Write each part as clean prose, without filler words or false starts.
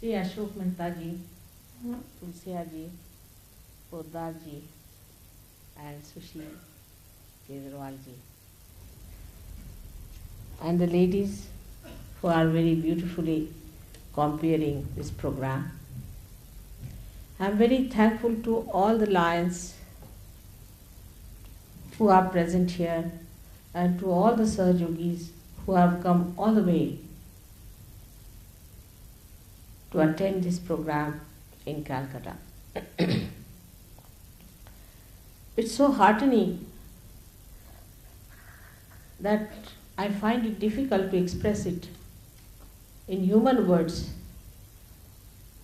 Shri Mataji, Tulsiaji, Podarji, and Sushi Kejriwalji, and the ladies who are very beautifully comparing this program. I am very thankful to all the lions who are present here and to all the Sahaja Yogis who have come all the way to attend this program in Calcutta. It's so heartening that I find it difficult to express it in human words,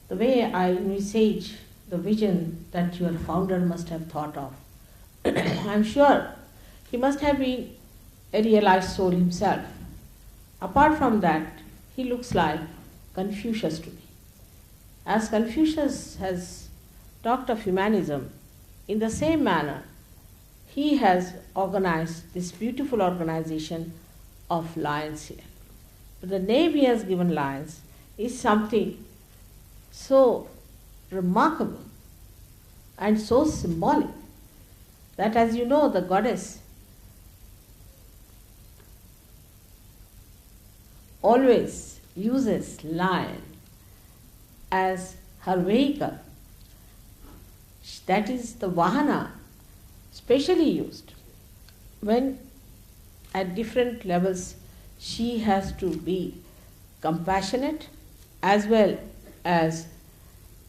the way I envisage the vision that your founder must have thought of. I'm sure he must have been a realized soul himself. Apart from that, he looks like Confucius to me. As Confucius has talked of humanism, in the same manner, he has organized this beautiful organization of lions here. But the name he has given lions is something so remarkable and so symbolic that, as you know, the goddess always uses lion as her vehicle. That is the vahana, specially used when at different levels she has to be compassionate as well as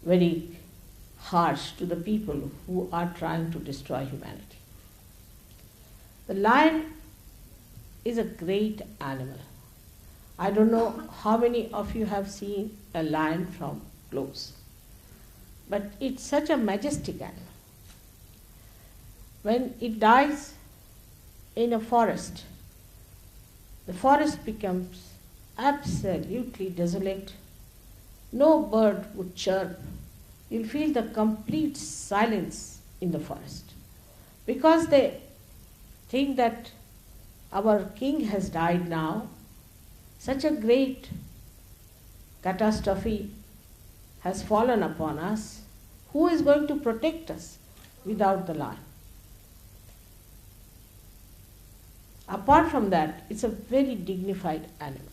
very harsh to the people who are trying to destroy humanity. The lion is a great animal. I don't know how many of you have seen a lion from close, but it's such a majestic animal. When it dies in a forest, the forest becomes absolutely desolate. No bird would chirp. You'll feel the complete silence in the forest because they think that our king has died now. Such a great catastrophe has fallen upon us. Who is going to protect us without the lion? Apart from that, it's a very dignified animal.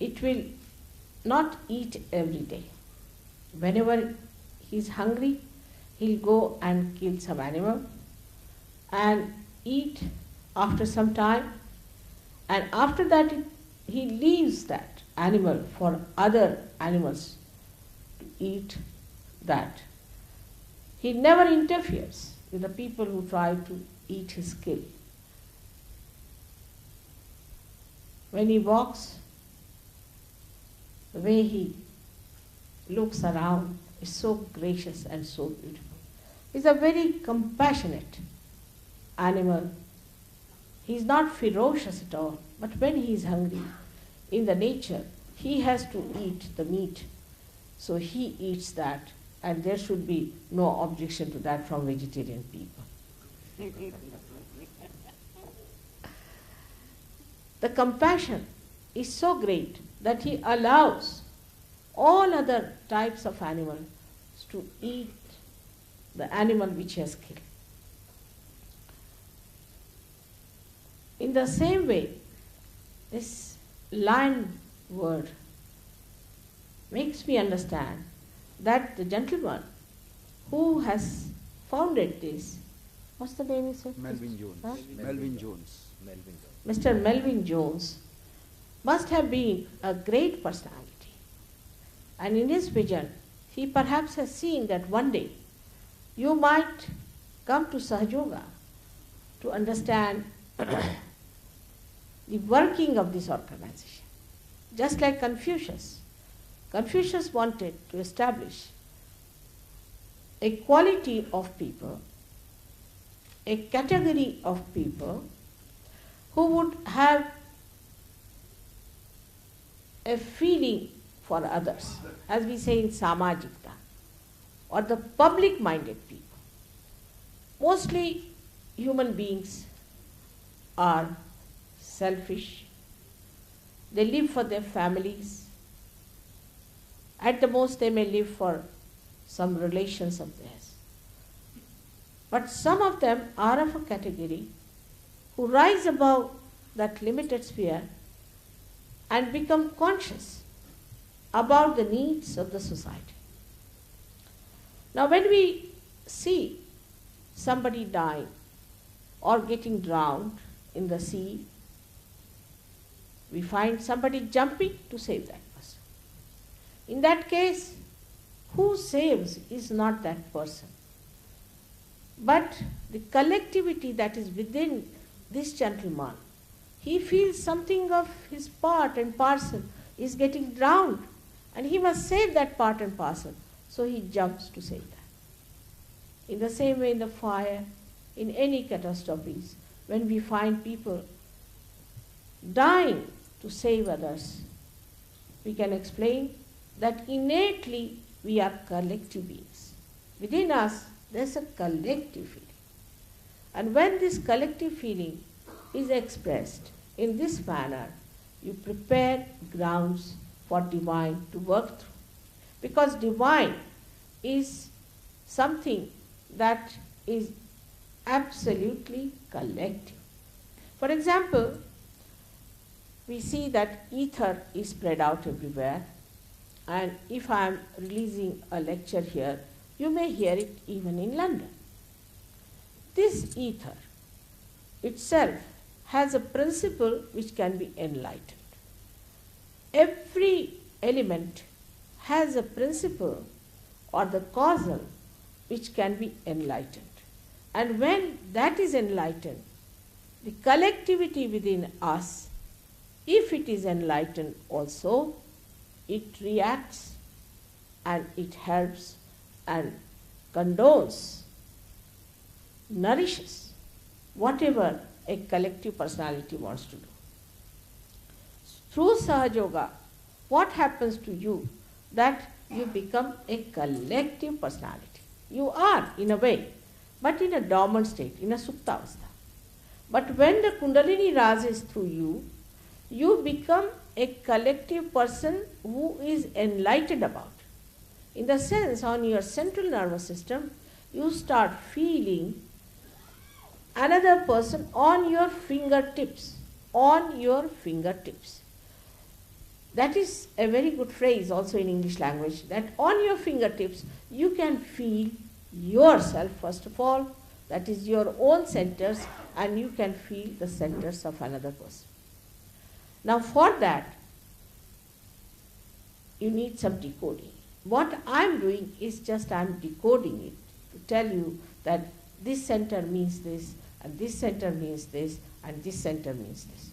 It will not eat every day. Whenever he's hungry, he'll go and kill some animal and eat after some time, and after that he leaves that animal for other animals to eat that. He never interferes with the people who try to eat his kill. When he walks, the way he looks around is so gracious and so beautiful. He's a very compassionate animal. He's not ferocious at all, but when he is hungry, in the nature, he has to eat the meat. So he eats that, and there should be no objection to that from vegetarian people. The compassion is so great that he allows all other types of animals to eat the animal which he has killed. In the same way, this lion word makes me understand that the gentleman who has founded this, what's the name he said? Melvin Jones. Huh? Melvin Jones. Mr. Melvin Jones must have been a great personality. And in his vision, he perhaps has seen that one day you might come to Sahaja Yoga to understand the working of this organization. Just like Confucius. Confucius wanted to establish a quality of people, a category of people who would have a feeling for others, as we say in Samajikta, or the public-minded people. Mostly human beings are selfish. They live for their families At the most they may live for some relations of theirs. But some of them are of a category who rise above that limited sphere and become conscious about the needs of the society. Now when we see somebody dying or getting drowned in the sea, we find somebody jumping to save that person. In that case, who saves is not that person, but the collectivity that is within this gentleman. He feels something of his part and parcel is getting drowned, and he must save that part and parcel, so he jumps to save that. In the same way, in the fire, in any catastrophes, when we find people dying to save others, we can explain that innately we are collective beings. Within us, there's a collective feeling. And when this collective feeling is expressed in this manner, you prepare grounds for divine to work through. Because divine is something that is absolutely collective. For example, we see that ether is spread out everywhere, and if I am releasing a lecture here, you may hear it even in London. This ether itself has a principle which can be enlightened. Every element has a principle or the causal which can be enlightened. And when that is enlightened, the collectivity within us, if it is enlightened also, it reacts and it helps and condones, nourishes whatever a collective personality wants to do. Through Sahaja Yoga, what happens to you? That you become a collective personality. You are, in a way, but in a dormant state, in a suptavastha. But when the Kundalini rises through you, you become a collective person who is enlightened about. In the sense, on your central nervous system, you start feeling another person on your fingertips, on your fingertips. That is a very good phrase also in English language, that on your fingertips you can feel yourself first of all, that is your own centers, and you can feel the centers of another person. Now for that, you need some decoding. What I am doing is just I am decoding it to tell you that this center means this, and this center means this, and this center means this.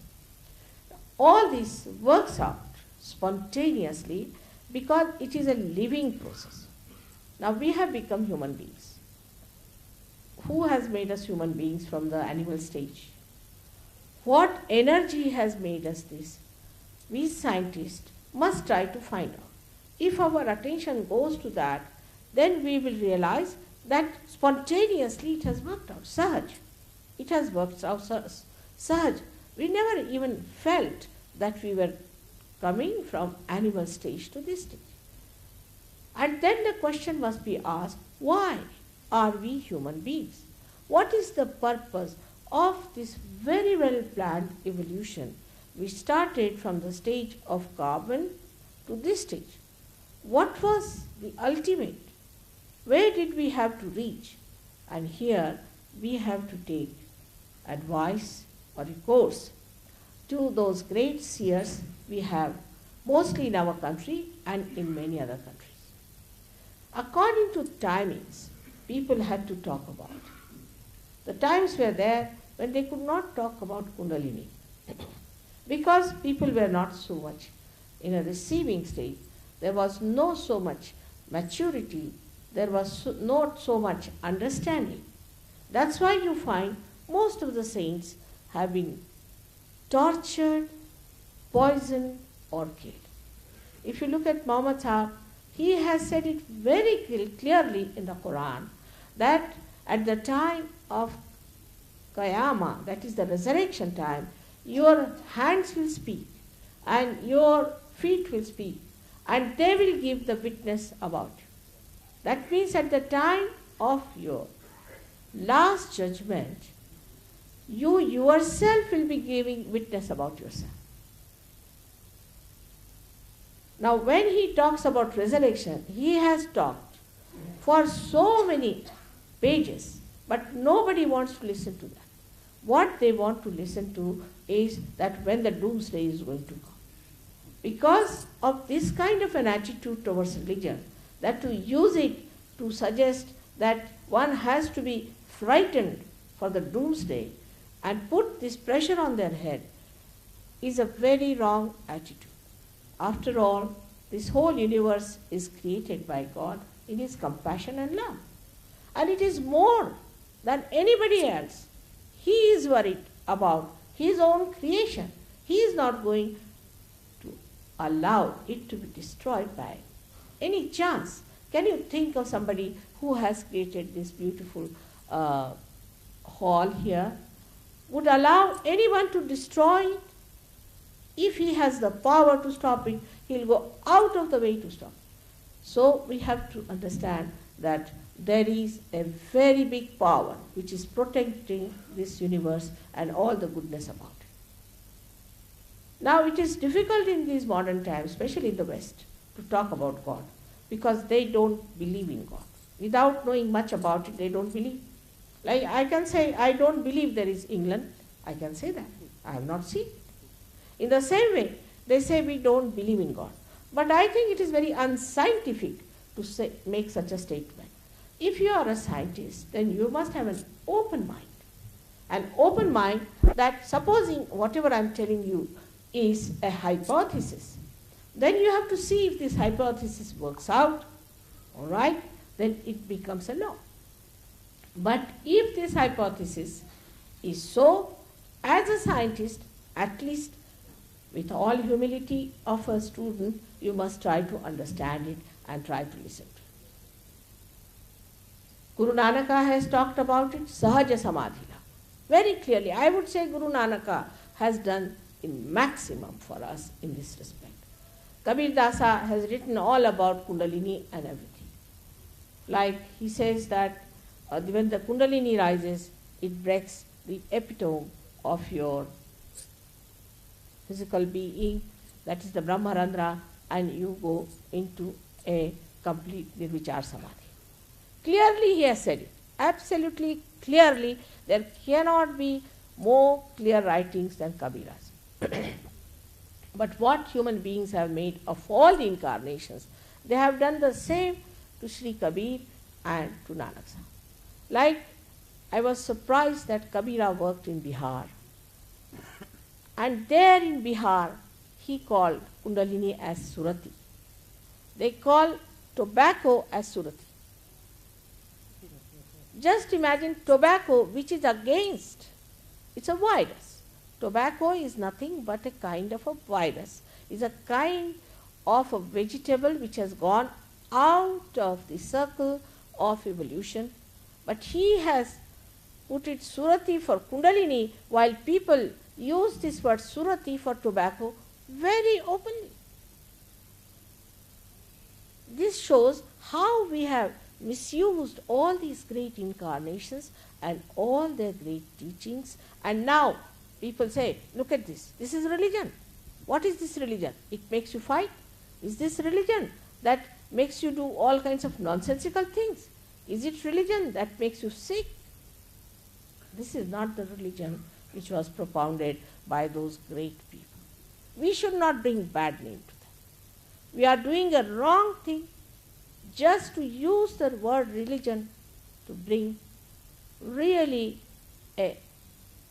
All this works out spontaneously because it is a living process. Now we have become human beings. Who has made us human beings from the animal stage? What energy has made us this? We scientists must try to find out. If our attention goes to that, then we will realize that spontaneously it has worked out. Sahaj. It has worked out Sahaj. We never even felt that we were coming from animal stage to this stage. And then the question must be asked, why are we human beings? What is the purpose of this very well planned evolution which started from the stage of carbon to this stage? What was the ultimate? Where did we have to reach? And here we have to take advice or recourse to those great seers we have mostly in our country and in many other countries. According to timings, people had to talk about. The times were there when they could not talk about Kundalini because people were not so much in a receiving stage. There was no so much maturity, there was not so much understanding. That's why you find most of the saints have been tortured, poisoned, or killed. If you look at Muhammad Sahib, he has said it very clearly in the Quran that at the time of Qiyamah, that is the resurrection time, your hands will speak and your feet will speak and they will give the witness about you. That means at the time of your last judgment, you yourself will be giving witness about yourself. Now when he talks about resurrection, he has talked for so many pages, but nobody wants to listen to that. What they want to listen to is that when the doomsday is going to come. Because of this kind of an attitude towards religion, that to use it to suggest that one has to be frightened for the doomsday and put this pressure on their head is a very wrong attitude. After all, this whole universe is created by God in His compassion and love. And it is more than anybody else. He is worried about His own creation. He is not going to allow it to be destroyed by any chance. Can you think of somebody who has created this beautiful hall here, would allow anyone to destroy it? If he has the power to stop it, he will go out of the way to stop it. So we have to understand that there is a very big power which is protecting this universe and all the goodness about it. Now it is difficult in these modern times, especially in the West, to talk about God, because they don't believe in God. Without knowing much about it, they don't believe. Like I can say, I don't believe there is England. I can say that. I have not seen it. In the same way, they say we don't believe in God. But I think it is very unscientific to make such a statement. If you are a scientist, then you must have an open mind. An open mind that supposing whatever I am telling you is a hypothesis, then you have to see if this hypothesis works out, all right, then it becomes a law. But if this hypothesis is so, as a scientist, at least with all humility of a student, you must try to understand it and try to listen to it. Guru Nanaka has talked about it, Sahaja Samadhila. Very clearly, I would say Guru Nanaka has done in maximum for us in this respect. Kabir Dasa has written all about Kundalini and everything. Like he says that when the Kundalini rises, it breaks the epitome of your physical being, that is the Brahmarandra, and you go into a complete Nirvichar Samadhi. Clearly he has said it, absolutely clearly. There cannot be more clear writings than Kabira's. But what human beings have made of all the incarnations, they have done the same to Sri Kabir and to Nanak Sahib. Like I was surprised that Kabira worked in Bihar. And there in Bihar, he called Kundalini as Surati. They call tobacco as Surati. Just imagine tobacco, which is against, it's a virus. Tobacco is nothing but a kind of a virus. It's a kind of a vegetable which has gone out of the circle of evolution. But he has put it Surati for Kundalini, while people use this word Surati for tobacco very openly. This shows how we have misused all these great incarnations and all their great teachings, and now people say, look at this, this is religion. What is this religion? It makes you fight. Is this religion that makes you do all kinds of nonsensical things? Is it religion that makes you sick? This is not the religion which was propounded by those great people. We should not bring bad name to them. We are doing a wrong thing just to use the word religion to bring really a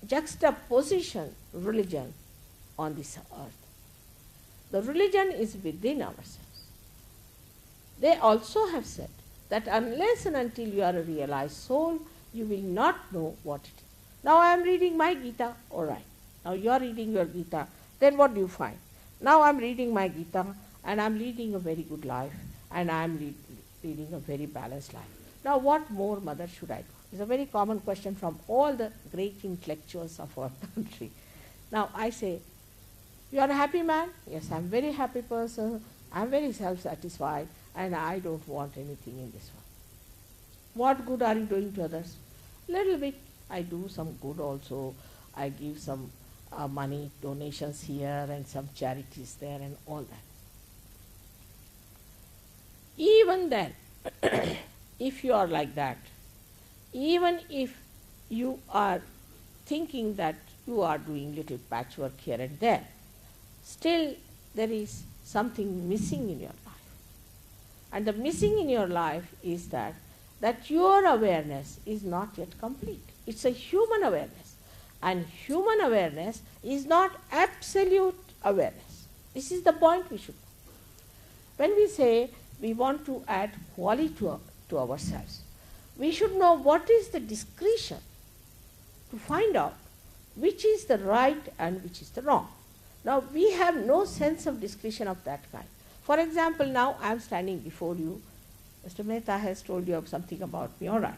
juxtaposition religion on this earth. The religion is within ourselves. They also have said that unless and until you are a realized soul, you will not know what it is. Now I am reading my Gita, all right. Now you are reading your Gita, then what do you find? Now I am reading my Gita and I am leading a very good life and I am leading a very balanced life. Now what more, mother, should I do? It's a very common question from all the great intellectuals of our country. Now I say, you are a happy man? Yes, I am a very happy person. I am very self-satisfied and I don't want anything in this one. What good are you doing to others? Little bit. I do some good also. I give some money, donations here and some charities there and all that. Even then, if you are like that, even if you are thinking that you are doing little patchwork here and there, still there is something missing in your life. And the missing in your life is that your awareness is not yet complete. It's a human awareness. And human awareness is not absolute awareness. This is the point we should know. When we say we want to add quality to ourselves, we should know what is the discretion to find out which is the right and which is the wrong. Now, we have no sense of discretion of that kind. For example, now I am standing before you. Mr. Mehta has told you of something about me, all right.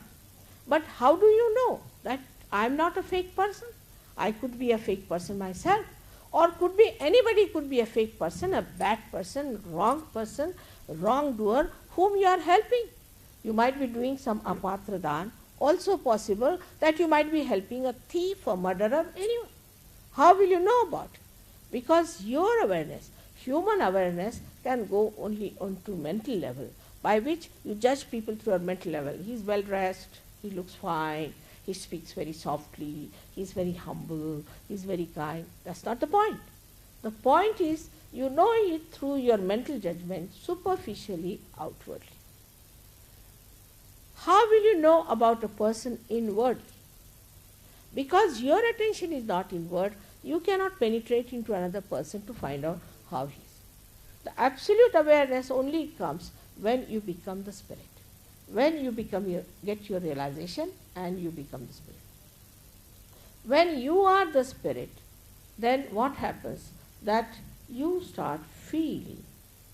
But how do you know that I am not a fake person? I could be a fake person myself, or anybody could be a fake person, a bad person, wrongdoer, whom you are helping. You might be doing some apatra dan. Also possible that you might be helping a thief, a murderer, anyone. How will you know about it? Because your awareness, human awareness, can go only onto mental level, by which you judge people through your mental level. He is well dressed, he looks fine, he speaks very softly, he is very humble, he is very kind. That's not the point. The point is you know it through your mental judgment, superficially, outwardly. How will you know about a person inwardly? Because your attention is not inward, you cannot penetrate into another person to find out how he is. The absolute awareness only comes when you become the spirit. When you get your realization and you become the spirit. When you are the spirit, then what happens? That you start feeling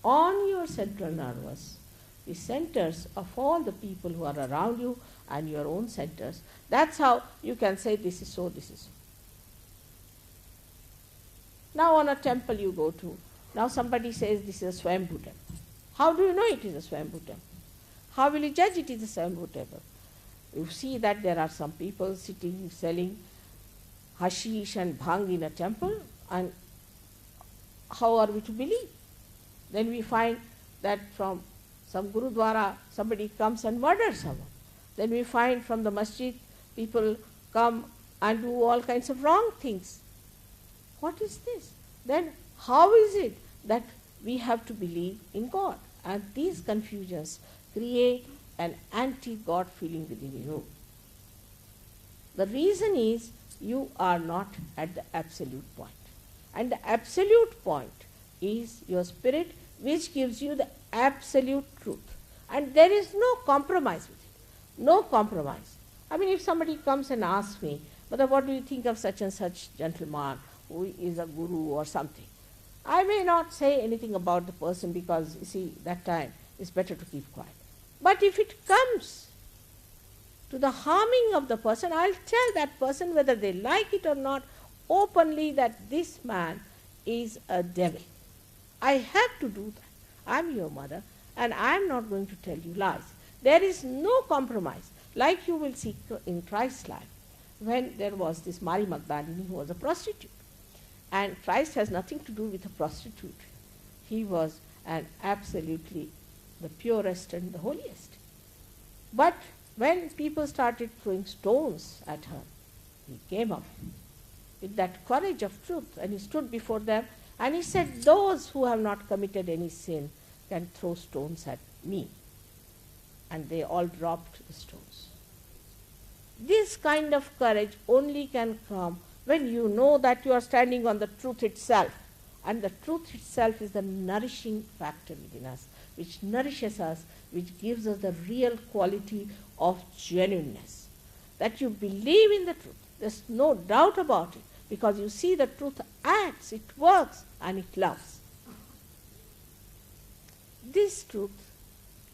on your central nervous, the centers of all the people who are around you and your own centers. That's how you can say this is so, this is so. Now on a temple you go to, now somebody says this is a Swambhu temple. How do you know it is a Swambhu temple? How will you judge it is a Swambhu temple? You see that there are some people sitting, selling hashish and bhang in a temple, and how are we to believe? Then we find that from some Gurudwara somebody comes and murders someone. Then we find from the masjid people come and do all kinds of wrong things. What is this? Then how is it that we have to believe in God? And these confusions create an anti-God feeling within you. The reason is you are not at the absolute point. And the absolute point is your spirit, which gives you the absolute truth. And there is no compromise with it. No compromise. I mean, if somebody comes and asks me, "Mother, what do you think of such and such gentleman who is a guru or something?" I may not say anything about the person because, you see, that time it's better to keep quiet. But if it comes to the harming of the person, I'll tell that person, whether they like it or not, openly, that this man is a devil. I have to do that. I'm your mother and I'm not going to tell you lies. There is no compromise, like you will see in Christ's life, when there was this Mary Magdalene who was a prostitute. And Christ has nothing to do with a prostitute. He was an absolutely the purest and the holiest. But when people started throwing stones at her, he came up with that courage of truth, and he stood before them and he said, "Those who have not committed any sin can throw stones at me." And they all dropped the stones. This kind of courage only can come when you know that you are standing on the truth itself. And the truth itself is the nourishing factor within us, which nourishes us, which gives us the real quality of genuineness. That you believe in the truth. There's no doubt about it, because you see the truth acts, it works, and it loves. This truth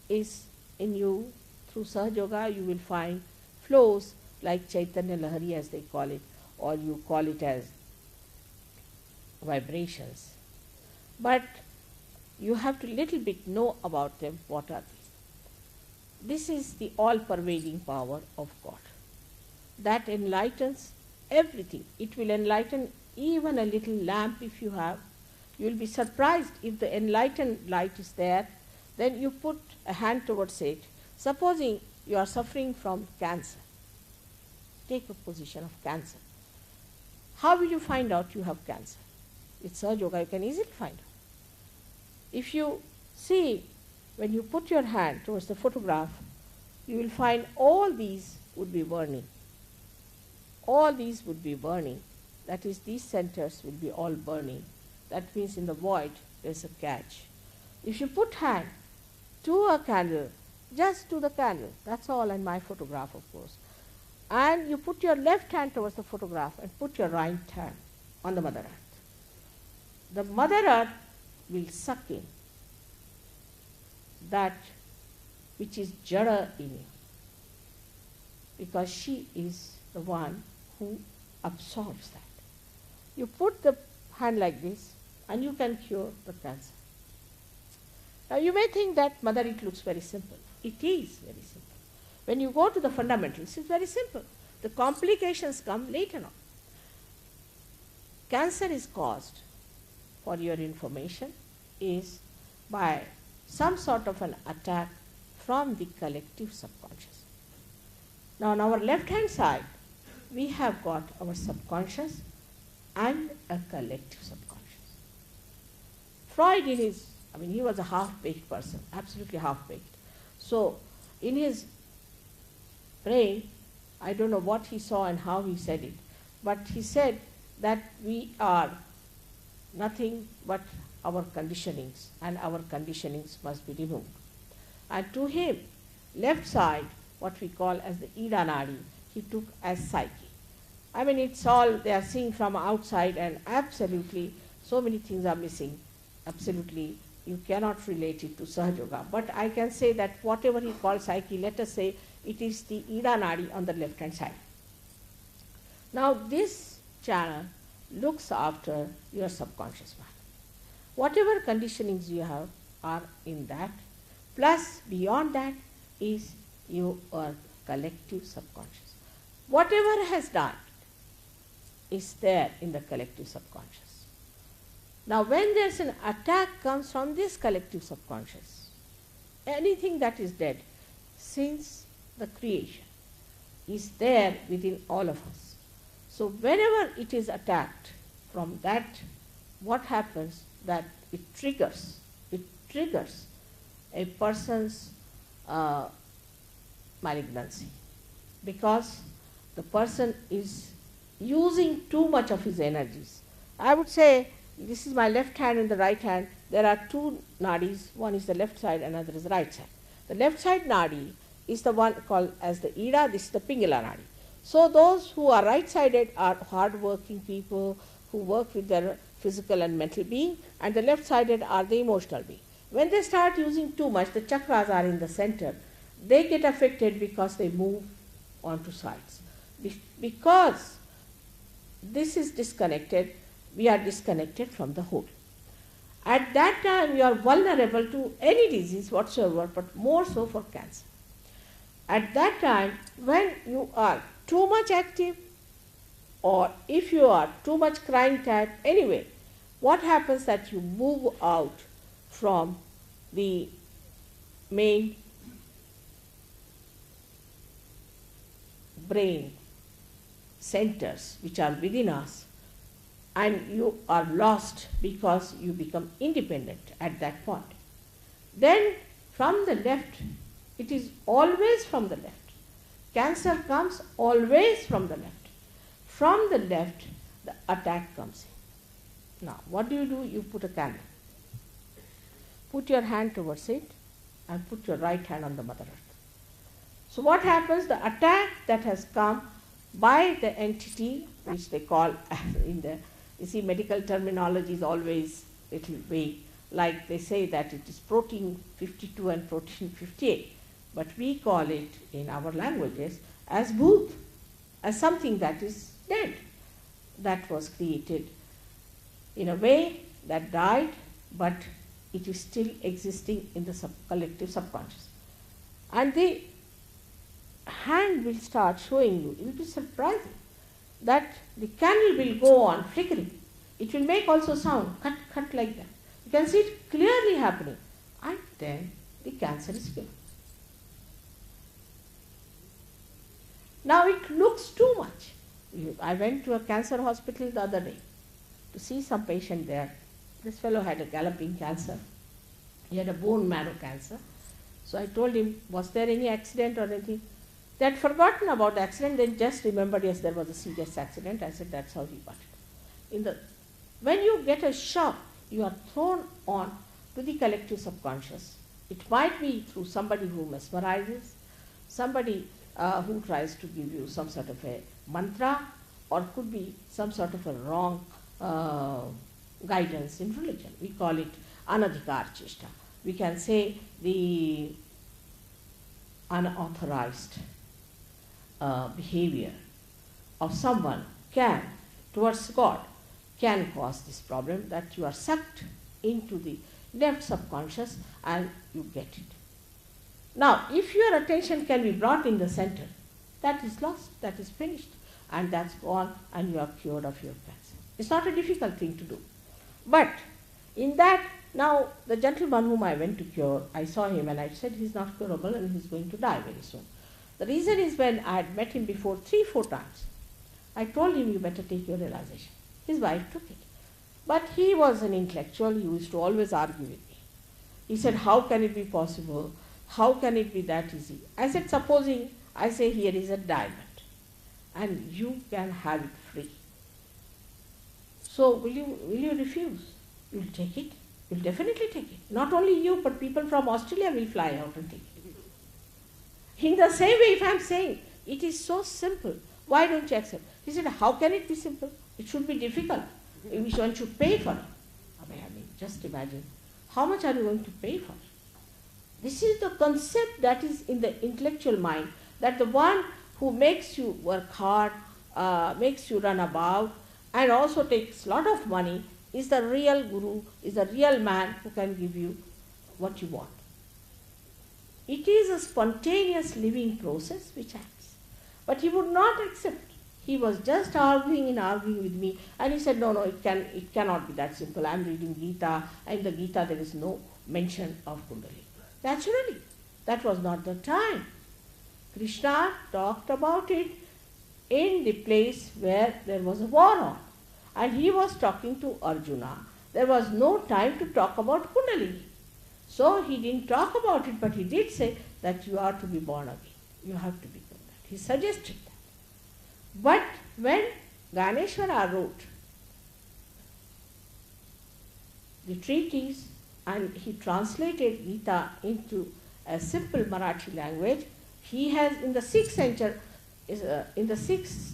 is in you. Through Sahaja Yoga you will find flows like Chaitanya Lahari, as they call it, or you call it as vibrations. But you have to little bit know about them, what are these. This is the all-pervading power of God that enlightens everything. It will enlighten even a little lamp if you have. You will be surprised if the enlightened light is there, then you put a hand towards it. Supposing you are suffering from cancer, take a position of cancer. How will you find out you have cancer? With Sahaja Yoga you can easily find out. If you see, when you put your hand towards the photograph, you will find all these would be burning. All these would be burning. That is, these centers will be all burning. That means in the void there is a catch. If you put hand to a candle, just to the candle, that's all in my photograph of course, and you put your left hand towards the photograph and put your right hand on the Mother Earth. The Mother Earth will suck in that which is Jada in you, because she is the one who absorbs that. You put the hand like this and you can cure the cancer. Now you may think that, Mother, it looks very simple. It is very simple. When you go to the fundamentals, it's very simple. The complications come later on. Cancer is caused, for your information, is by some sort of an attack from the collective subconscious. Now on our left hand side, we have got our subconscious and a collective subconscious. Freud he was a half-baked person, absolutely half-baked. So in his brain, I don't know what he saw and how he said it, but he said that we are nothing but our conditionings, and our conditionings must be removed. And to him, left side, what we call as the Ida Nadi, he took as psyche. It's all they are seeing from outside, and absolutely so many things are missing. Absolutely, you cannot relate it to Sahaja Yoga. But I can say that whatever he calls psyche, let us say it is the Ida Nadi on the left hand side. Now this channel looks after your subconscious mind. Whatever conditionings you have are in that, plus beyond that is your collective subconscious. Whatever has died is there in the collective subconscious. Now when there's an attack comes from this collective subconscious, anything that is dead since the creation is there within all of us. So whenever it is attacked from that, what happens that it triggers a person's malignancy, because the person is using too much of his energies. I would say, this is my left hand and the right hand. There are two nadis. One is the left side, another is the right side. The left side nadi is the one called as the Ida. This is the Pingala nadi. So those who are right-sided are hard-working people who work with their physical and mental being, and the left-sided are the emotional being. When they start using too much, the chakras are in the center. They get affected because they move onto sides. Because this is disconnected, we are disconnected from the whole. At that time, you are vulnerable to any disease whatsoever, but more so for cancer. At that time, when you are too much active, or if you are too much crying type, anyway, what happens that you move out from the main brain centers which are within us, and you are lost because you become independent at that point. Then from the left, it is always from the left. Cancer comes always from the left. From the left, the attack comes in. Now, what do? You put a candle. Put your hand towards it and put your right hand on the Mother Earth. So what happens? The attack that has come by the entity, which they call in the, you see, medical terminology is always a little vague. Like they say that it is protein 52 and protein 58. But we call it in our languages as bhoot, as something that is dead, that was created in a way that died, but it is still existing in the collective subconscious. And the hand will start showing you. It will be surprising that the candle will go on flickering. It will make also sound, cut, cut like that. You can see it clearly happening. And then the cancer is cured. Now it looks too much. I went to a cancer hospital the other day to see some patient there. This fellow had a galloping cancer. He had a bone marrow cancer. So I told him, was there any accident or anything? They had forgotten about the accident, then just remembered, yes, there was a serious accident. I said, that's how he got it. When you get a shock, you are thrown on to the collective subconscious. It might be through somebody who mesmerizes, somebody who tries to give you some sort of a mantra, or could be some sort of a wrong guidance in religion. We call it anadhikar cheshta. We can say the unauthorized behavior of someone towards God can cause this problem, that you are sucked into the left subconscious and you get it. Now, if your attention can be brought in the center, that is lost, that is finished, and that's gone, and you are cured of your cancer. It's not a difficult thing to do. But in that, now the gentleman whom I went to cure, I saw him and I said he's not curable and he's going to die very soon. The reason is, when I had met him before 3-4 times, I told him, you better take your realization. His wife took it. But he was an intellectual, he used to always argue with me. He said, how can it be possible? How can it be that easy? I said, supposing I say here is a diamond and you can have it free. So will you refuse? You'll take it? You'll definitely take it. Not only you, but people from Australia will fly out and take it. In the same way, if I am saying, it is so simple, why don't you accept? He said, how can it be simple? It should be difficult. One should pay for it. I mean, just imagine, how much are you going to pay for it? This is the concept that is in the intellectual mind, that the one who makes you work hard, makes you run about, and also takes a lot of money, is the real guru, is the real man who can give you what you want. It is a spontaneous living process which acts. But he would not accept. He was just arguing with me, and he said, no, it cannot be that simple. I am reading Gita, and in the Gita there is no mention of Kundalini. Naturally, that was not the time. Krishna talked about it in the place where there was a war on, and he was talking to Arjuna. There was no time to talk about Kundalini. So he didn't talk about it, but he did say that you are to be born again. You have to become that. He suggested that. But when Ganeshwara wrote the treatise and he translated Gita into a simple Marathi language, he has in the 6th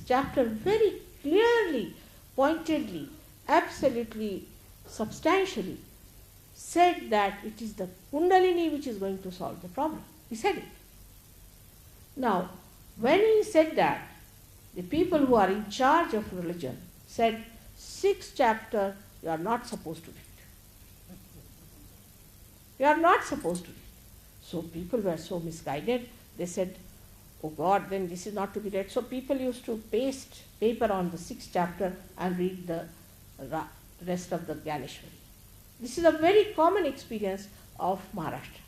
chapter very clearly, pointedly, absolutely, substantially said that it is the Kundalini which is going to solve the problem. He said it. Now, when he said that, the people who are in charge of religion said, 6th chapter, you are not supposed to read. You are not supposed to read. So people were so misguided, they said, oh God, then this is not to be read. So people used to paste paper on the 6th chapter and read the rest of the Ganeshwari. This is a very common experience of Maharashtra.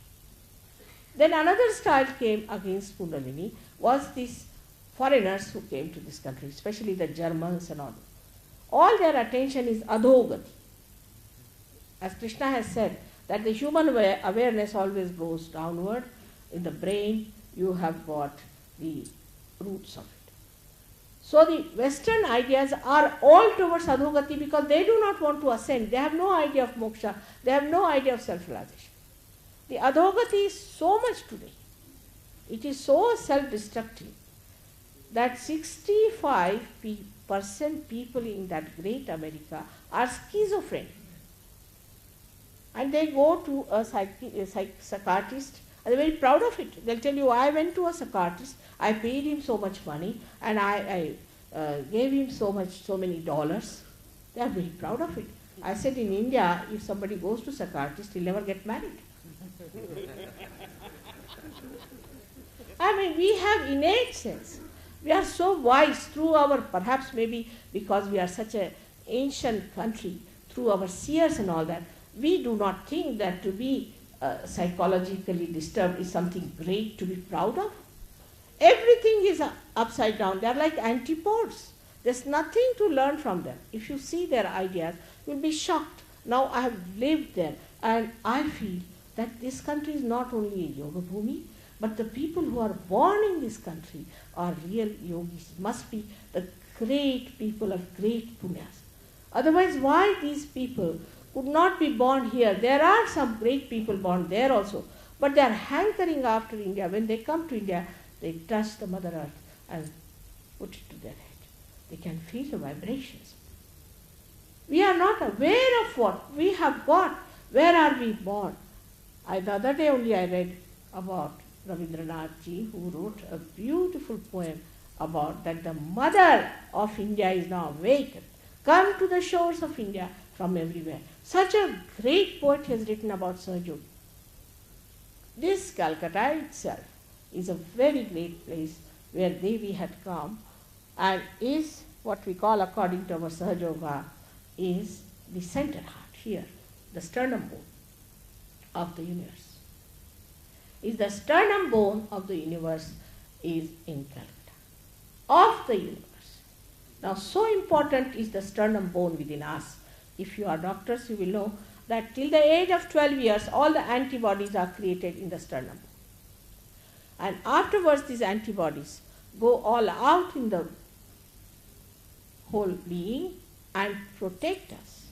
Then another style came against Kundalini, was these foreigners who came to this country, especially the Germans and all. All their attention is adhogati. As Krishna has said, that the human awareness always goes downward. In the brain, you have got the roots of it. So the Western ideas are all towards adhogati because they do not want to ascend. They have no idea of moksha. They have no idea of self-realization. The adhogati is so much today. It is so self-destructive that 65% people in that great America are schizophrenic. And they go to a psychiatrist, and they're very proud of it. They'll tell you, I went to a psychiatrist, I paid him so much money, and I gave him so many dollars. They are very proud of it. I said in India, if somebody goes to psychiatrist, he'll never get married. I mean, we have innate sense. We are so wise through our, perhaps maybe because we are such an ancient country, through our seers and all that, we do not think that to be psychologically disturbed is something great to be proud of. Everything is upside down. They are like antipodes. There's nothing to learn from them. If you see their ideas, you'll be shocked. Now I have lived there and I feel that this country is not only a yoga bhumi, but the people who are born in this country are real yogis, must be the great people of great punyas. Otherwise, why these people could not be born here? There are some great people born there also, but they are hankering after India. When they come to India, they touch the Mother Earth and put it to their head. They can feel the vibrations. We are not aware of what we have got. Where are we born? The other day only I read about Rabindranath ji, who wrote a beautiful poem about that the mother of India is now awakened. Come to the shores of India from everywhere. Such a great poet has written about Sahaja Yoga. This Calcutta itself is a very great place where Devi had come and is what we call, according to our Sahaja Yoga, is the center heart here, the sternum bone of the universe. Is the sternum bone of the universe is in Calcutta, of the universe. Now, so important is the sternum bone within us. If you are doctors, you will know that till the age of 12 years, all the antibodies are created in the sternum bone. And afterwards, these antibodies go all out in the whole being and protect us.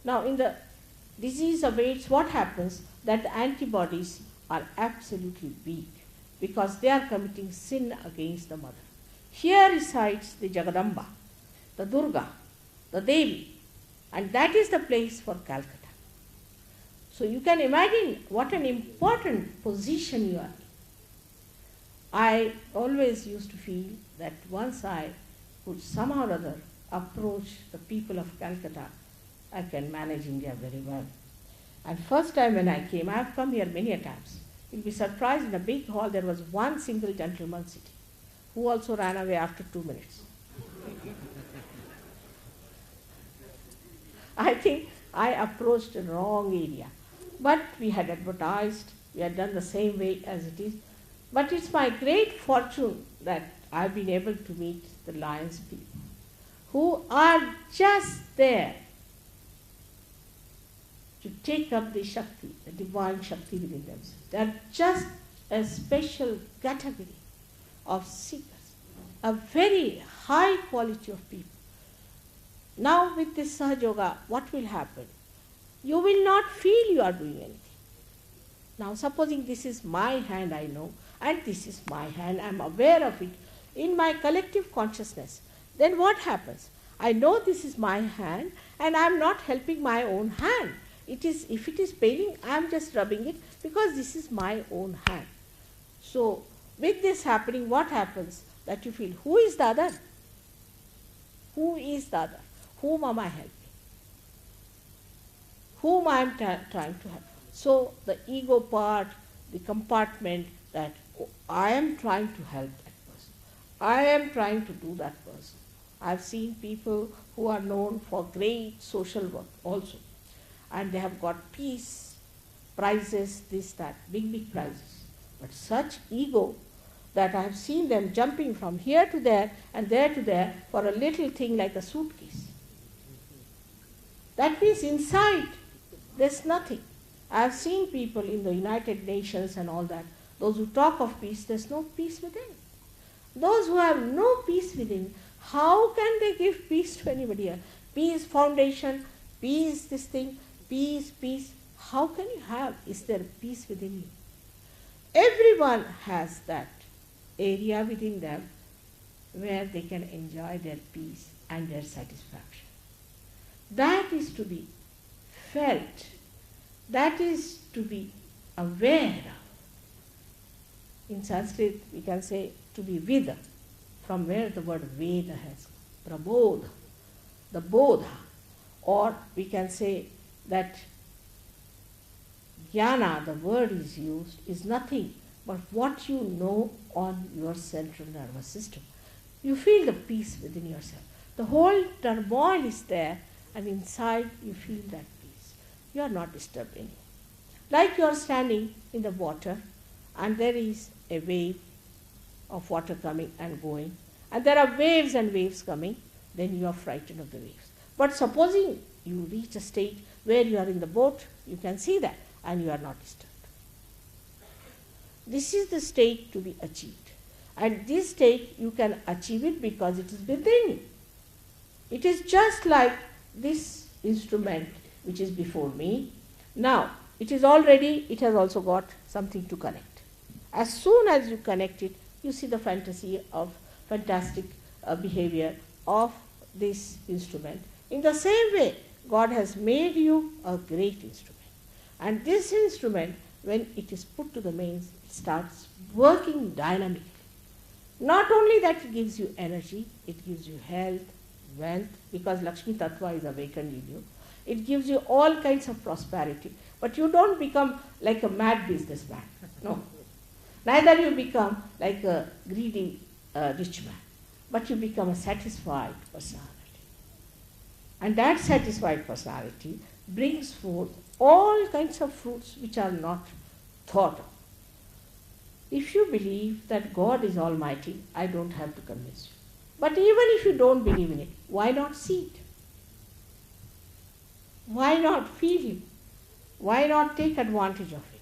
Now, in the disease of AIDS, what happens? That the antibodies are absolutely weak because they are committing sin against the mother. Here resides the Jagadamba, the Durga, the Devi, and that is the place for Calcutta. So you can imagine what an important position you are in. I always used to feel that once I could somehow or other approach the people of Calcutta, I can manage India very well. And first time when I came, I have come here many a times. You'll be surprised, in a big hall there was one single gentleman sitting, who also ran away after 2 minutes. I think I approached the wrong area. But we had advertised, we had done the same way as it is. But it's my great fortune that I've been able to meet the Lions people, who are just there to take up the Shakti, the divine Shakti within themselves. They are just a special category of seekers, a very high quality of people. Now with this Sahaja Yoga, what will happen? You will not feel you are doing anything. Now supposing this is my hand, I know, and this is my hand, I am aware of it in my collective consciousness, then what happens? I know this is my hand and I am not helping my own hand. If it is paining, I am just rubbing it because this is my own hand. So with this happening, what happens? That you feel, who is the other? Who is the other? Whom am I helping? Whom I am trying to help? So the ego part, the compartment that I am trying to help that person. I am trying to do that person. I have seen people who are known for great social work also. And they have got peace, prizes, this, that, big prizes. But such ego that I have seen them jumping from here to there and there to there for a little thing like a suitcase. That means inside there's nothing. I have seen people in the United Nations and all that, those who talk of peace, there's no peace within. Those who have no peace within, how can they give peace to anybody else? Peace foundation, peace this thing, peace. How can you have? Is there peace within you? Everyone has that area within them where they can enjoy their peace and their satisfaction. That is to be felt. That is to be aware of. In Sanskrit, we can say to be Veda, from where the word Veda has come. Prabodha, the Bodha. Or we can say that jnana, the word is used, is nothing but what you know on your central nervous system. You feel the peace within yourself. The whole turmoil is there, and inside you feel that peace. You are not disturbed anymore. Like you are standing in the water, and there is a wave of water coming and going, and there are waves and waves coming, then you are frightened of the waves. But supposing you reach a state where you are in the boat, you can see that, and you are not disturbed. This is the state to be achieved. And this state, you can achieve it because it is within you. It is just like this instrument which is before me. Now, it is already, it has also got something to connect. As soon as you connect it, you see the fantastic behavior of this instrument. In the same way, God has made you a great instrument. And this instrument, when it is put to the mains, it starts working dynamically. Not only that it gives you energy, it gives you health, wealth, because Lakshmi Tattva is awakened in you. It gives you all kinds of prosperity. But you don't become like a mad businessman. No. Neither you become like a greedy rich man. But you become a satisfied personality. And that satisfied personality brings forth all kinds of fruits which are not thought of. If you believe that God is almighty, I don't have to convince you. But even if you don't believe in it, why not see it? Why not feel Him? Why not take advantage of it?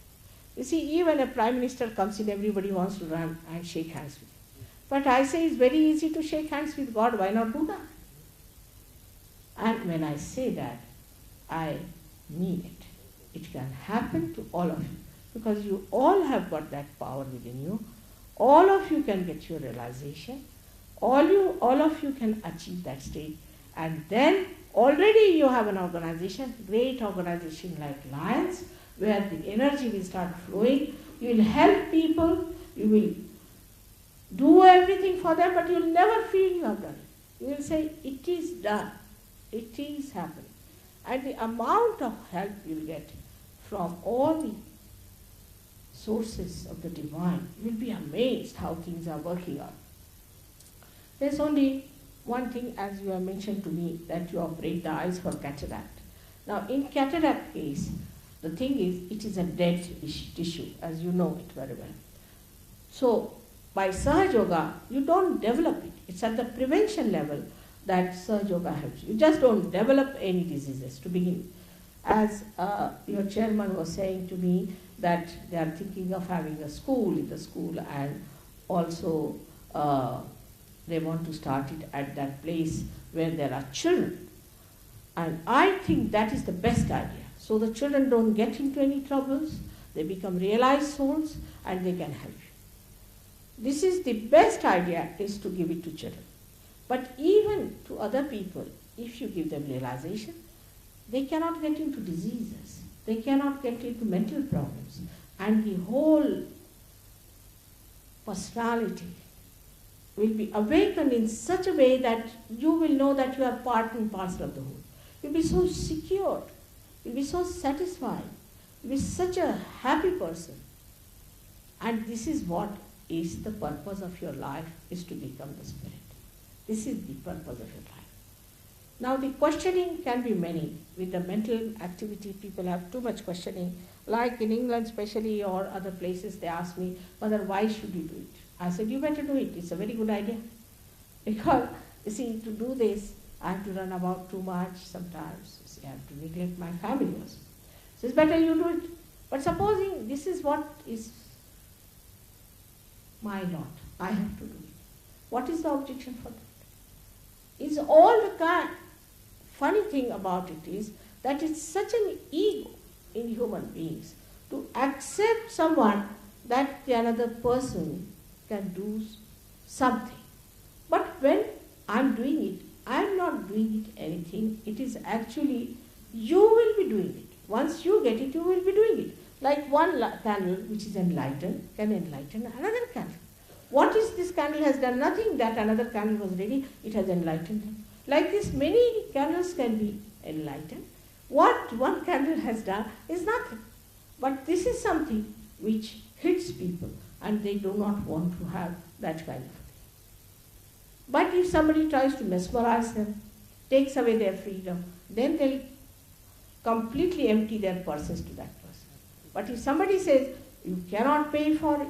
You see, even a Prime Minister comes in, everybody wants to run and shake hands with him. But I say it's very easy to shake hands with God, why not do that? And when I say that, I mean it. It can happen to all of you, because you all have got that power within you. All of you can get your realization. All of you can achieve that state. And then already you have an organization, great organization like Lions, where the energy will start flowing. You will help people, you will do everything for them, but you will never feel you have done it. You will say, it is done. It is happening. And the amount of help you will get from all the sources of the divine, you will be amazed how things are working out. There's only one thing, as you have mentioned to me, that you operate the eyes for cataract. Now, in cataract case, the thing is, it is a dead tissue, as you know it very well. So, by Sahaja Yoga, you don't develop it. It's at the prevention level that Sahaja Yoga helps you. You just don't develop any diseases to begin with. As your chairman was saying to me, that they are thinking of having a school in the school, and also they want to start it at that place where there are children. And I think that is the best idea. So the children don't get into any troubles, they become realized souls, and they can help you. This is the best idea, is to give it to children. But even to other people, if you give them realization, they cannot get into diseases, they cannot get into mental problems, and the whole personality will be awakened in such a way that you will know that you are part and parcel of the whole. You'll be so secure, you'll be so satisfied, you'll be such a happy person. And this is what is the purpose of your life, is to become the spirit. This is the purpose of your life. Now the questioning can be many. With the mental activity, people have too much questioning. Like in England especially, or other places, they ask me, Mother, why should you do it? I said, you better do it. It's a very good idea. Because, you see, to do this, I have to run about too much sometimes. You see, I have to neglect my family also. So it's better you do it. But supposing this is what is my lot, I have to do it. What is the objection for that? It's all the kind. Funny thing about it is that it's such an ego in human beings to accept someone that the another person can do something. But when I'm doing it, I'm not doing it anything. It is actually, you will be doing it. Once you get it, you will be doing it. Like one candle which is enlightened can enlighten another candle. What is this candle has done? Nothing. That another candle was ready, it has enlightened them. Like this, many candles can be enlightened. What one candle has done is nothing. But this is something which hits people, and they do not want to have that kind of thing. But if somebody tries to mesmerize them, takes away their freedom, then they'll completely empty their purses to that person. But if somebody says, you cannot pay for it,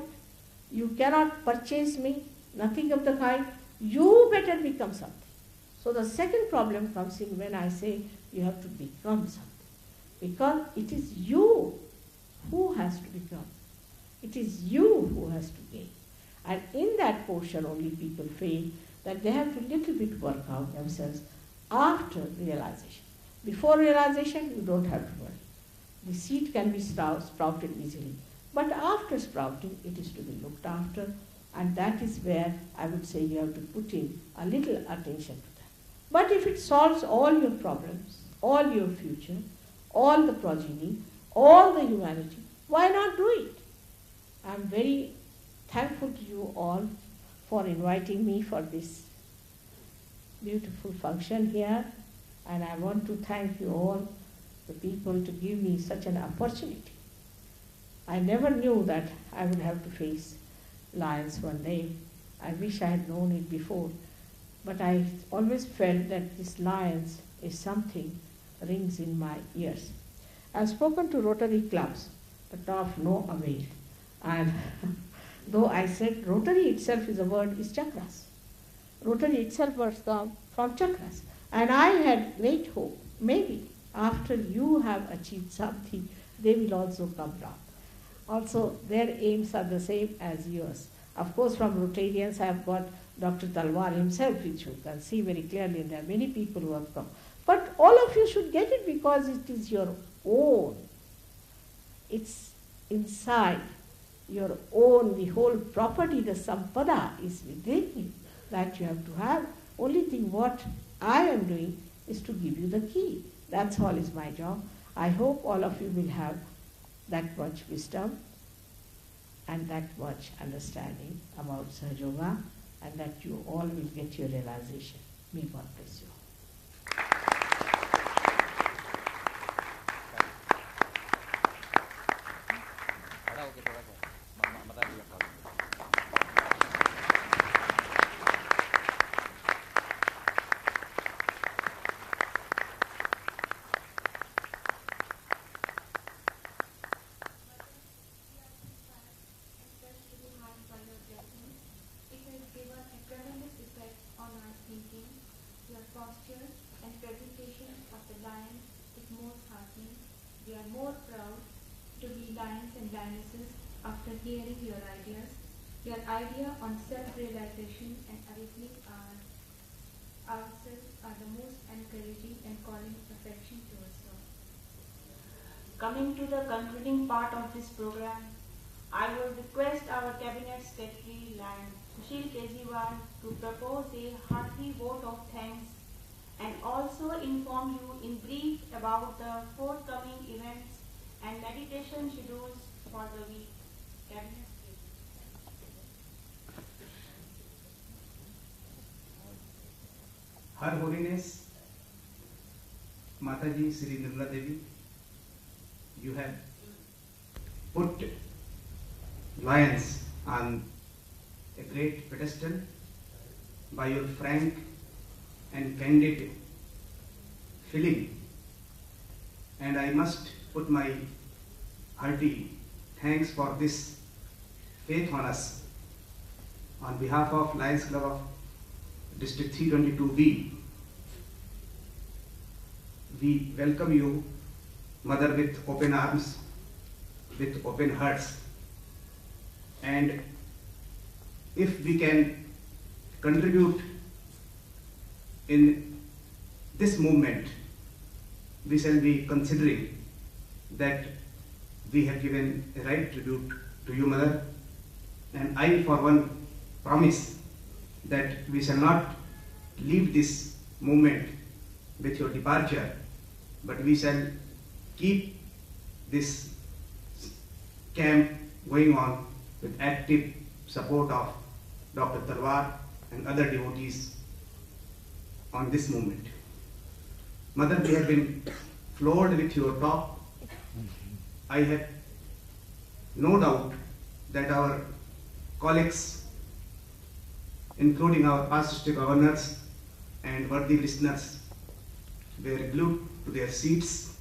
you cannot purchase me, nothing of the kind, you better become something. So the second problem comes in when I say you have to become something. Because it is you who has to become. It is you who has to gain. And in that portion only people feel that they have to little bit work out themselves after realization. Before realization, you don't have to worry. The seed can be sprouted easily. But after sprouting, it is to be looked after, and that is where I would say you have to put in a little attention to that. But if it solves all your problems, all your future, all the progeny, all the humanity, why not do it? I am very thankful to you all for inviting me for this beautiful function here, and I want to thank you all, the people, to give me such an opportunity. I never knew that I would have to face lions one day. I wish I had known it before, but I always felt that this lions is something rings in my ears. I have spoken to Rotary clubs, but of no avail. And though I said Rotary itself is a word, is chakras. Rotary itself was come from chakras. And I had great hope, maybe after you have achieved something, they will also come down. Also, their aims are the same as yours. Of course, from Rotarians, I have got Dr. Talwar himself, which you can see very clearly, and there are many people who have come. But all of you should get it because it is your own. It's inside your own, the whole property, the sampada is within you that you have to have. Only thing what I am doing is to give you the key. That's all is my job. I hope all of you will have that much wisdom and that much understanding about Sahaja Yoga, and that you all will get your realization. May God bless you. After hearing your ideas, your idea on self-realization and awakening ourselves are the most encouraging and calling affection to us all. Coming to the concluding part of this program, I will request our Cabinet Secretary Lion Sushil Kejriwal to propose a hearty vote of thanks and also inform you in brief about the forthcoming events and meditation schedules for the week. Her Holiness Mataji Shri Nirmala Devi, you have put lions on a great pedestal by your frank and candid feeling, and I must put my hearty thanks for this faith on us. On behalf of Lions Club of District 322B, we welcome you, Mother, with open arms, with open hearts. And if we can contribute in this movement, we shall be considering that we have given a right tribute to you, Mother, and I for one promise that we shall not leave this movement with your departure, but we shall keep this camp going on with active support of Dr. Talwar and other devotees on this movement. Mother, we have been floored with your talk. I have no doubt that our colleagues, including our past district governors and worthy listeners, were glued to their seats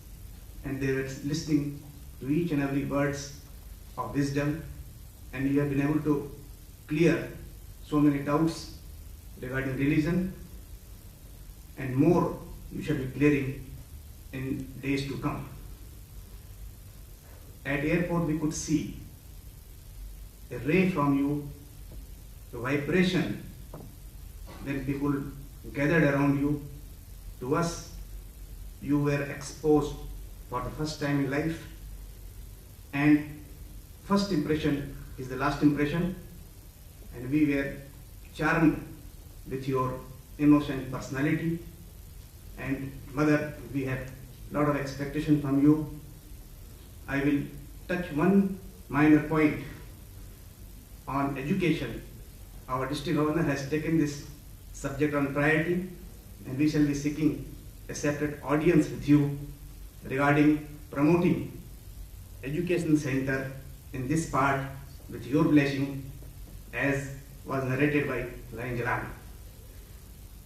and they were listening to each and every words of wisdom, and you have been able to clear so many doubts regarding religion, and more you shall be clearing in days to come. At airport we could see a ray from you, the vibration when people gathered around you. To us, you were exposed for the first time in life, and first impression is the last impression, and we were charmed with your innocent personality. And Mother, we have a lot of expectation from you. I will touch one minor point on education. Our district governor has taken this subject on priority, and we shall be seeking a separate audience with you regarding promoting education center in this part with your blessing, as was narrated by Lion Jalan.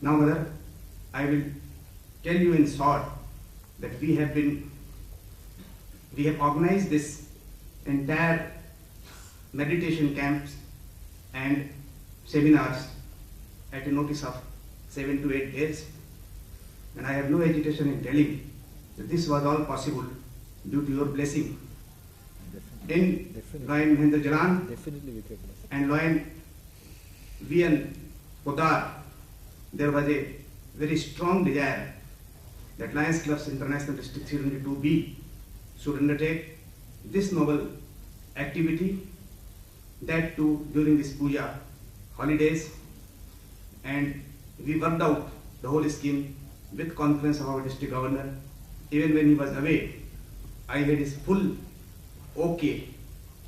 Now, Mother, I will tell you in short that we have organized this entire meditation camps and seminars at a notice of 7 to 8 days, and I have no hesitation in telling that this was all possible due to your blessing. In Lion Mahendra Jalan and Lion VN Podar, there was a very strong desire that Lions Clubs International District 302B should undertake this noble activity, that too during this puja holidays, and we worked out the whole scheme with conference of our district governor. Even when he was away, I had his full okay,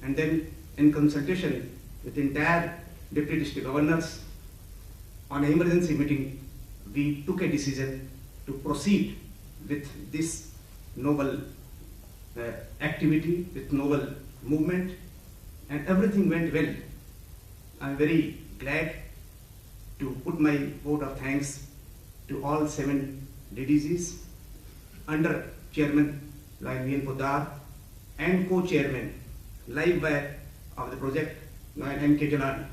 and then in consultation with entire deputy district governors on an emergency meeting, we took a decision to proceed with this noble activity, with noble movement, and everything went well. I am very glad to put my vote of thanks to all 7 DDGs under Chairman Lion VN Podar and co-chairman, live wire of the project, Lion M.K. Jalan.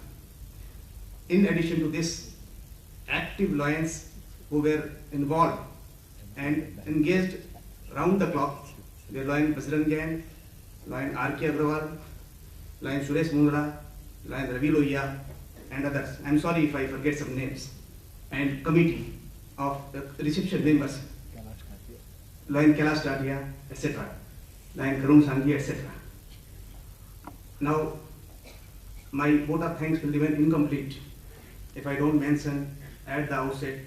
In addition to this, active lions who were involved and engaged round the clock were Lion Bajrang Gang, Lion R.K. Agrawal, Lion Suresh Mundra, Lion Ravi Lohiya, and others. I am sorry if I forget some names. And committee of the reception members, Lion Kailash Tatia, etc. Lion Karun Sanghi, etc. Now, my vote of thanks will remain incomplete if I don't mention at the outset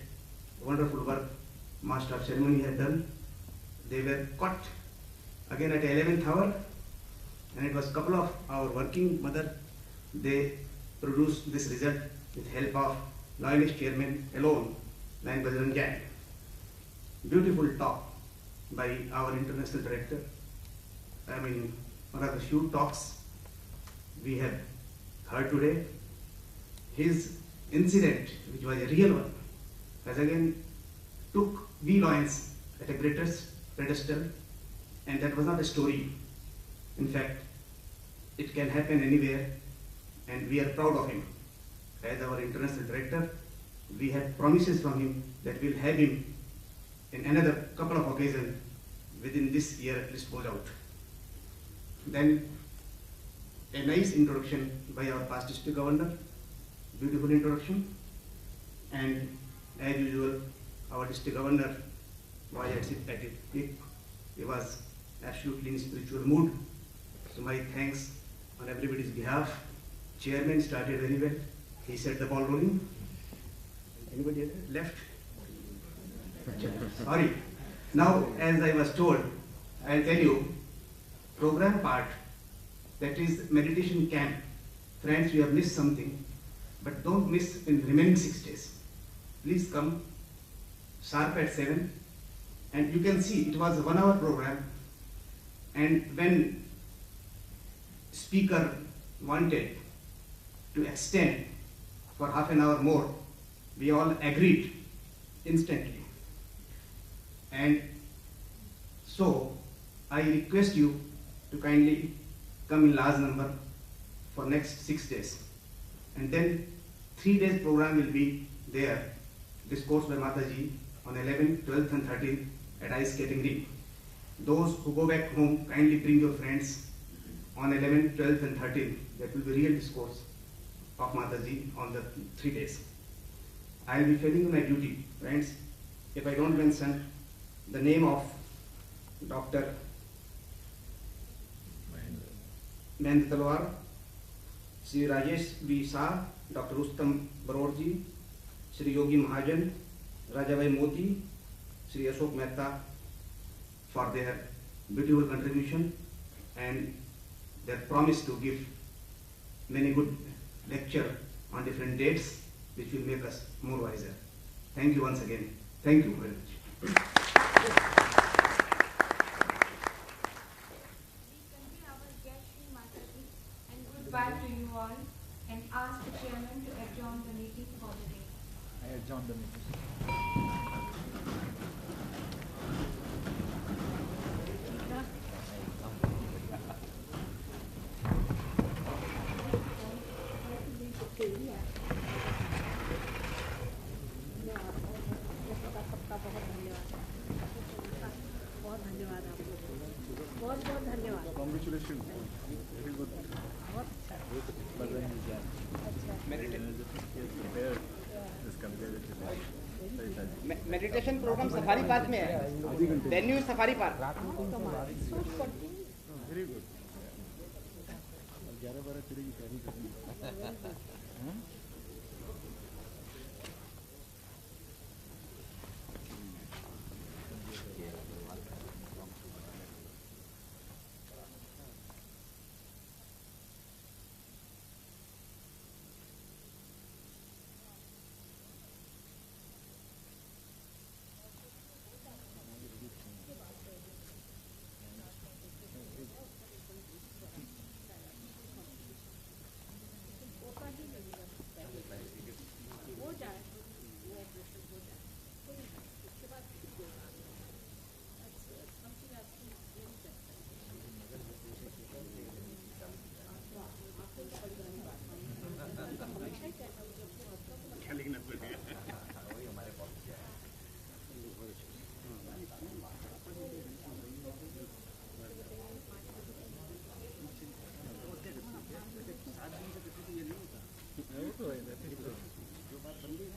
wonderful work Master of Ceremony had done. They were caught again at 11th hour, and it was a couple of our working mother. They produced this result with help of Lioness Chairman alone, Lion Bajrang Gang. Beautiful talk by our international director. I mean, one of the few talks we have heard today. His incident, which was a real one, has again took we Lions at a greatest pedestal, and that was not a story. In fact, it can happen anywhere, and we are proud of him. As our international director, we have promises from him that we'll have him in another couple of occasions within this year at least goes out. Then a nice introduction by our past district governor, beautiful introduction, and as usual, our district governor was at it peak. He was absolutely in spiritual mood. So my thanks on everybody's behalf. Chairman started very well. He set the ball rolling. Anybody left? Sorry. Now, as I was told, I'll tell you, program part, that is meditation camp. Friends, you have missed something, but don't miss in remaining 6 days. Please come sharp at 7, And you can see it was a 1 hour program, and when speaker wanted to extend for half an hour more, we all agreed instantly. And so I request you to kindly come in large number for next 6 days. And then 3 days program will be there, discourse by Mataji on 11th, 12th and 13th at ice skating rink. Those who go back home, kindly bring your friends on 11th, 12th and 13th. That will be real discourse of Mataji on the 3 days. I will be failing my duty, friends, if I don't mention the name of Dr. Mahendra Talwar, Shri Rajesh B. Shah, Dr. Rustam Barorji, Shri Yogi Mahajan, Rajabhai Modi, Shri Ashok Mehta for their beautiful contribution and their promise to give many good lecture on different dates which will make us more wiser. Thank you once again. Thank you very much. We convey our guest Shri Mataji and goodbye to you all and ask the chairman to adjourn the meeting for the day. I adjourn the meeting. Congratulations. Very good. Meditation programme safari park में है, venue safari park. Very good. 11-12 चलेगी तैयारी करनी। जो बात बन गई